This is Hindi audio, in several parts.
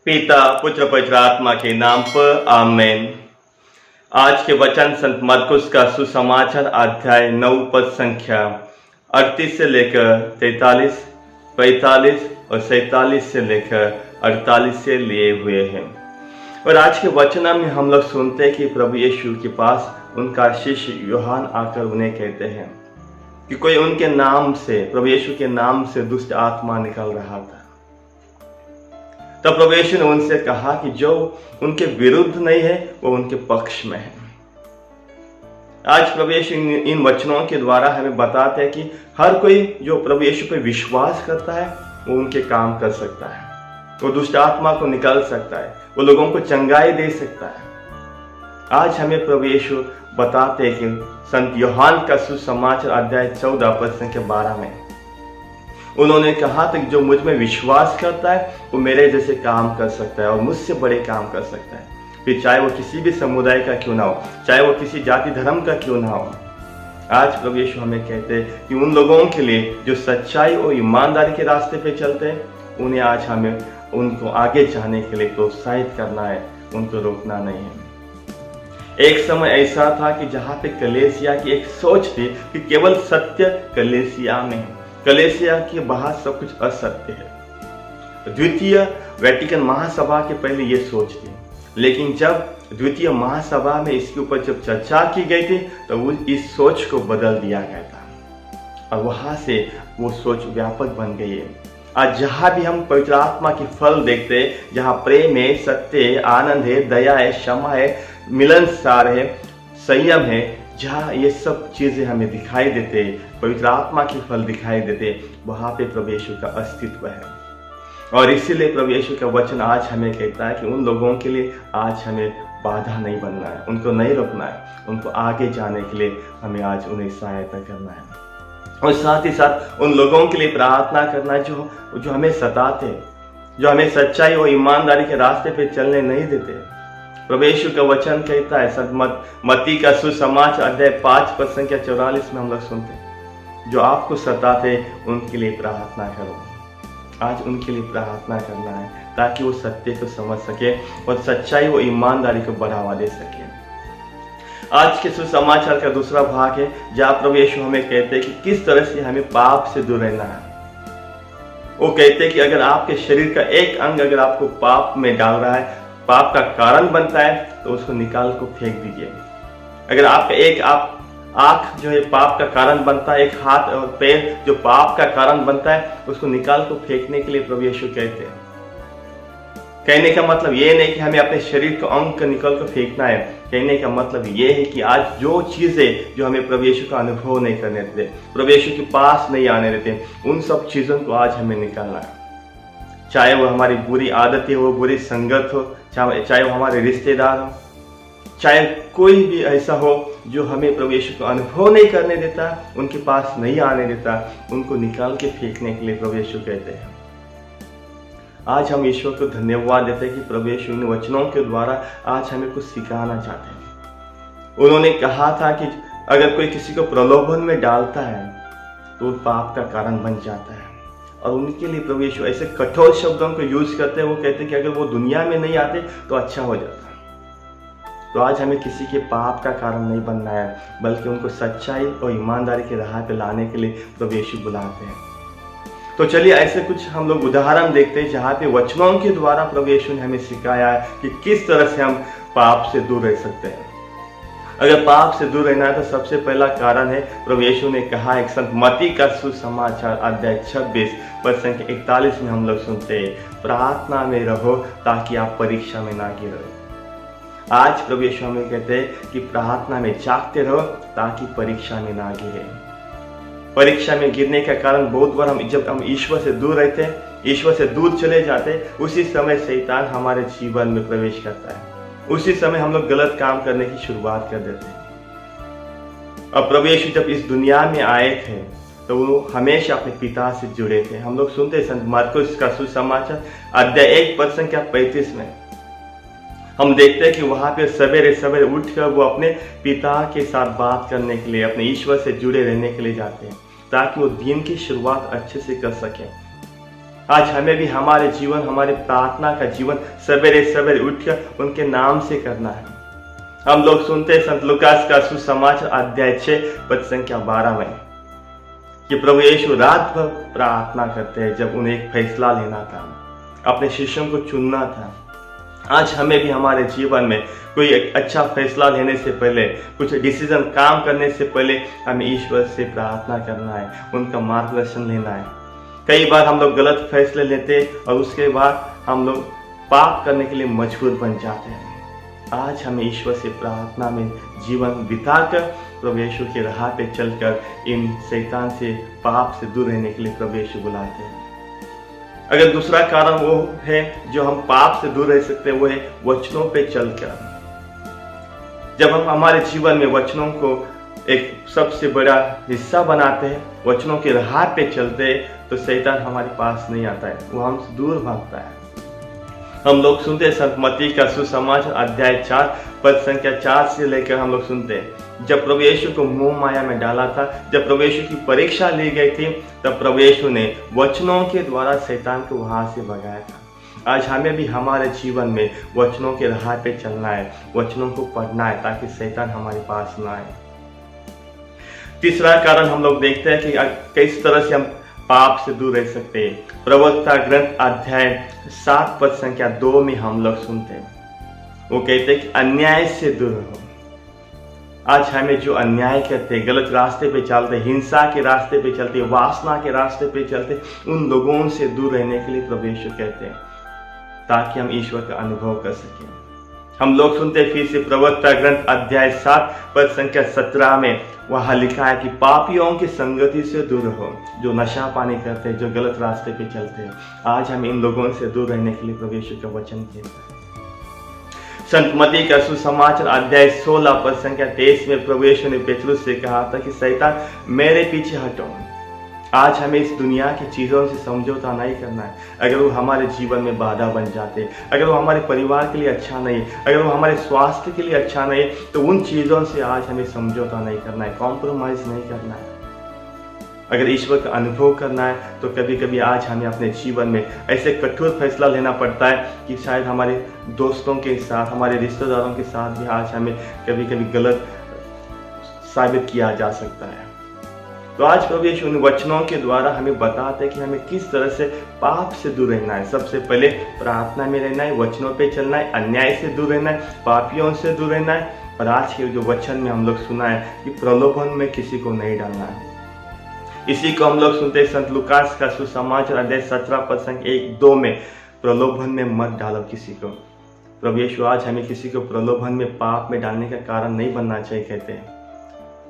पिता पुत्र पवित्र आत्मा के नाम पर आमेन। आज के वचन संत मरकुस का सुसमाचार अध्याय 9 पद संख्या 38 से लेकर 43, 45 और 47 से लेकर 48 से लिए हुए हैं। और आज के वचन में हम लोग सुनते हैं कि प्रभु यीशु के पास उनका शिष्य यूहन्ना आकर उन्हें कहते हैं कि कोई उनके नाम से, प्रभु यीशु के नाम से दुष्ट आत्मा निकल रहा था। तब प्रभु यीशु ने उनसे कहा कि जो उनके विरुद्ध नहीं है वो उनके पक्ष में है। आज प्रभु यीशु इन वचनों के द्वारा हमें बताते हैं कि हर कोई जो प्रभु यीशु पर विश्वास करता है वो उनके काम कर सकता है, वो दुष्ट आत्मा को निकाल सकता है, वो लोगों को चंगाई दे सकता है। आज हमें प्रभु यीशु बताते हैं कि संत यूहन्ना का सुसमाचार अध्याय 14 पद संख्या 12 में उन्होंने कहा था कि जो मुझ में विश्वास करता है वो मेरे जैसे काम कर सकता है और मुझसे बड़े काम कर सकता है, फिर चाहे वो किसी भी समुदाय का क्यों ना हो, चाहे वो किसी जाति धर्म का क्यों ना हो। आज प्रभु यीशु हमें कहते हैं कि उन लोगों के लिए जो सच्चाई और ईमानदारी के रास्ते पे चलते हैं, उन्हें आज हमें उनको आगे जाने के लिए प्रोत्साहित करना है, उनको रोकना नहीं है। एक समय ऐसा था कि जहाँ पे कलीसिया की एक सोच थी कि केवल सत्य कलीसिया में है, कलीसिया के बाहर सब कुछ असत्य है। द्वितीय वेटिकन महासभा के पहले ये सोच थी, लेकिन जब द्वितीय महासभा में इसके ऊपर जब चर्चा की गई थी तो इस सोच को बदल दिया गया था और वहां से वो सोच व्यापक बन गई है। आज जहां भी हम पवित्र आत्मा के फल देखते हैं, जहां प्रेम है, सत्य है, आनंद है, दया है, क्षमा है, मिलनसार है, संयम है, जहाँ ये सब चीजें हमें दिखाई देते, पवित्र आत्मा के फल दिखाई देते, वहां पे प्रभु यीशु का अस्तित्व है। और इसीलिए प्रभु यीशु का वचन आज हमें कहता है कि उन लोगों के लिए आज हमें बाधा नहीं बनना है, उनको नहीं रोकना है, उनको आगे जाने के लिए हमें आज उन्हें सहायता करना है। और साथ ही साथ उन लोगों के लिए प्रार्थना करना है जो हमें सताते, जो हमें सच्चाई और ईमानदारी के रास्ते पे चलने नहीं देते। प्रभु यीशु का वचन कहता है संत मत्ती का सुसमाचार अध्याय 5 पद संख्या 44 में हम लोग सुनते हैं, जो आपको सताते उनके लिए प्रार्थना करो। आज उनके लिए प्रार्थना करना है ताकि वो सत्य को समझ सके और सच्चाई व ईमानदारी को बढ़ावा दे सके। आज के सुसमाचार का दूसरा भाग है जहाँ प्रभु यीशु हमें कहते हैं कि किस तरह से हमें पाप से दूर रहना है। वो कहते हैं कि अगर आपके शरीर का एक अंग अगर आपको पाप में डाल रहा है, पाप का कारण बनता है, तो उसको निकाल को फेंक दीजिए। अगर आपका एक आंख जो है पाप का कारण बनता है, एक हाथ और पैर जो पाप का कारण बनता है, उसको निकाल को फेंकने के लिए प्रभु यीशु कहते हैं। कहने का मतलब ये नहीं कि हमें अपने शरीर को अंग को निकाल को फेंकना है, कहने का मतलब ये है कि आज जो चीजें जो हमें प्रभु यीशु का अनुभव नहीं करने देते, प्रभु यीशु के पास नहीं आने देते, उन सब चीजों को आज हमें निकालना है। चाहे वो हमारी बुरी आदतें हो, बुरी संगत हो, चाहे वो हमारे रिश्तेदार हो, चाहे कोई भी ऐसा हो जो हमें प्रभु यीशु को अनुभव नहीं करने देता, उनके पास नहीं आने देता, उनको निकाल के फेंकने के लिए प्रभु यीशु कहते हैं। आज हम ईश्वर को धन्यवाद देते हैं कि प्रभु यीशु इन वचनों के द्वारा आज हमें कुछ सिखाना चाहते हैं। उन्होंने कहा था कि अगर कोई किसी को प्रलोभन में डालता है तो पाप का कारण बन जाता है, और उनके लिए प्रभु यीशु ऐसे कठोर शब्दों को यूज करते हैं। वो कहते हैं कि अगर वो दुनिया में नहीं आते तो अच्छा हो जाता। तो आज हमें किसी के पाप का कारण नहीं बनना है, बल्कि उनको सच्चाई और ईमानदारी के राह पे लाने के लिए प्रभु यीशु बुलाते हैं। तो चलिए ऐसे कुछ हम लोग उदाहरण देखते हैं जहाँ पे वचनों के द्वारा प्रभु यीशु ने हमें सिखाया है कि किस तरह से हम पाप से दूर रह सकते हैं। अगर पाप से दूर रहना है तो सबसे पहला कारण है, प्रभु यीशु ने कहा एक संत मत्ती का सुसमाचार अध्याय 26 पद संख्या 41 में हम लोग सुनते हैं, प्रार्थना में रहो ताकि आप परीक्षा में ना गिरो। आज प्रभु यीशु हमें कहते हैं कि प्रार्थना में जागते रहो ताकि परीक्षा में ना गिरे। परीक्षा में गिरने का कारण बहुत बार जब हम ईश्वर से दूर रहते हैं, ईश्वर से दूर चले जाते हैं, उसी समय शैतान हमारे जीवन में प्रवेश करता है, उसी समय हम लोग गलत काम करने की शुरुआत कर देते हैं। अब प्रभु यीशु जब इस दुनिया में आए थे तो वो हमेशा अपने पिता से जुड़े थे। हम लोग सुनते हैं संत मरकुस का सुसमाचार अध्याय 1 पद संख्या 35 में हम देखते हैं कि वहां पे सवेरे सवेरे उठकर वो अपने पिता के साथ बात करने के लिए, अपने ईश्वर से जुड़े रहने के लिए जाते हैं ताकि वो दिन की शुरुआत अच्छे से कर सके। आज हमें भी हमारे जीवन, हमारे प्रार्थना का जीवन सवेरे सवेरे उठकर उनके नाम से करना है। हम लोग सुनते हैं संत लूकास का सुसमाचार अध्याय 6 पद संख्या 12 में कि प्रभु यीशु रात भर प्रार्थना करते हैं जब उन्हें एक फैसला लेना था, अपने शिष्यों को चुनना था। आज हमें भी हमारे जीवन में कोई एक अच्छा फैसला लेने से पहले, कुछ डिसीजन काम करने से पहले हमें ईश्वर से प्रार्थना करना है, उनका मार्गदर्शन लेना है। कई बार हम लोग गलत फैसले लेते हैं और उसके बाद हम लोग पाप करने के लिए मजबूर बन जाते हैं। आज हमें ईश्वर से प्रार्थना में जीवन बिताकर प्रभु यीशु के राह पे चलकर इन शैतान से, पाप से दूर रहने के लिए प्रभु यीशु बुलाते हैं। अगर दूसरा कारण वो है जो हम पाप से दूर रह सकते हैं, वो है वचनों पे चलकर। जब हम हमारे जीवन में वचनों को एक सबसे बड़ा हिस्सा बनाते हैं, वचनों के राह पे चलते हैं, तो शैतान हमारे पास नहीं आता है, वो हमसे दूर भागता है। हम लोग सुनते हैं संत मत्ती का सुसमाचार अध्याय 4 पद संख्या 4 से लेकर हम लोग सुनते हैं, जब प्रभु यीशु को मोह माया में डाला था, जब प्रभु यीशु की परीक्षा ली गई थी, तब प्रभु यीशु ने वचनों के द्वारा शैतान को वहां से भगाया था। आज हमें भी हमारे जीवन में वचनों के राह पे चलना है, वचनों को पढ़ना है, ताकि शैतान हमारे पास ना आए। तीसरा कारण हम लोग देखते हैं कि किस तरह से हम पाप से दूर रह सकते हैं। प्रवक्ता ग्रंथ अध्याय 7 पद संख्या 2 में हम लोग सुनते हैं, वो कहते हैं कि अन्याय से दूर रहो। आज हमें जो अन्याय करते, गलत रास्ते पे चलते, हिंसा के रास्ते पे चलते, वासना के रास्ते पे चलते, उन लोगों से दूर रहने के लिए प्रभु यीशु कहते हैं, ताकि हम ईश्वर का अनुभव कर सकें। हम लोग सुनते हैं फिर से प्रवक्ता ग्रंथ अध्याय 7 पद संख्या 17 में वहां लिखा है कि पापियों की संगति से दूर रहो, जो नशा पानी करते हैं, जो गलत रास्ते पे चलते हैं। आज हम इन लोगों से दूर रहने के लिए प्रभु यीशु का वचन कहता है। संत मत्ती का सुसमाचार अध्याय 16 पद संख्या 23 में प्रभु यीशु ने पेतरुस से कहा था कि शैतान मेरे पीछे हटो। आज हमें इस दुनिया की चीजों से समझौता नहीं करना है। अगर वो हमारे जीवन में बाधा बन जाते, अगर वो हमारे परिवार के लिए अच्छा नहीं, अगर वो हमारे स्वास्थ्य के लिए अच्छा नहीं, तो उन चीजों से आज हमें समझौता नहीं करना है, कॉम्प्रोमाइज नहीं करना है। अगर ईश्वर का अनुभव करना है, तो कभी कभी आज हमें अपने जीवन में ऐसे कठोर फैसला लेना पड़ता है कि शायद हमारे दोस्तों के साथ, हमारे रिश्तेदारों के साथ भी आज हमें कभी कभी गलत साबित किया जा सकता है। तो आज प्रभु यीशु उन वचनों के द्वारा हमें बताते हैं कि हमें किस तरह से पाप से दूर रहना है। सबसे पहले प्रार्थना में रहना है, वचनों पे चलना है, अन्याय से दूर रहना है, पापियों से दूर रहना है। और आज के जो वचन में हम लोग सुना है कि प्रलोभन में किसी को नहीं डालना है। इसी को हम लोग सुनते हैं संत लूकास का सुसमाचार अध्याय 17 पद संख्या 1-2 में, प्रलोभन में मत डालो किसी को। प्रभु यीशु आज हमें किसी को प्रलोभन में, पाप में डालने का कारण नहीं बनना चाहिए कहते हैं।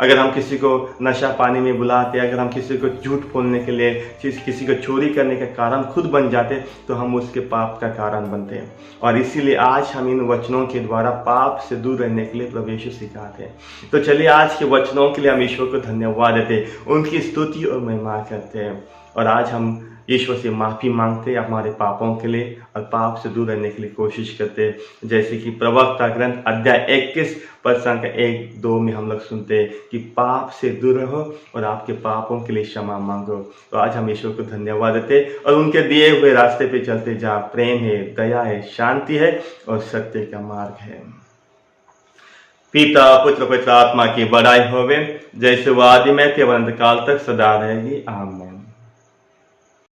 अगर हम किसी को नशा पानी में बुलाते, अगर हम किसी को झूठ बोलने के लिए, किसी को चोरी करने का कारण खुद बन जाते, तो हम उसके पाप का कारण बनते हैं। और इसीलिए आज हम इन वचनों के द्वारा पाप से दूर रहने के लिए प्रभु यीशु सिखाते हैं। तो चलिए आज के वचनों के लिए हम ईश्वर को धन्यवाद देते हैं, उनकी स्तुति और महिमा करते हैं। और आज हम ईश्वर से माफ़ी मांगते हैं हमारे पापों के लिए, और पाप से दूर रहने के लिए कोशिश करते हैं। जैसे कि प्रवक्ता ग्रंथ अध्याय 21 पद संख्या 1-2 में हम लोग सुनते हैं कि पाप से दूर रहो और आपके पापों के लिए क्षमा मांगो। तो आज हम ईश्वर को धन्यवाद देते हैं और उनके दिए हुए रास्ते पे चलते, जहाँ प्रेम है, दया है, शांति है और सत्य का मार्ग है। पिता पुत्र पवित्र आत्मा की बड़ाई होवे, जैसे वो आदि में थे अनंत काल तक सदा रहेगी। आमीन।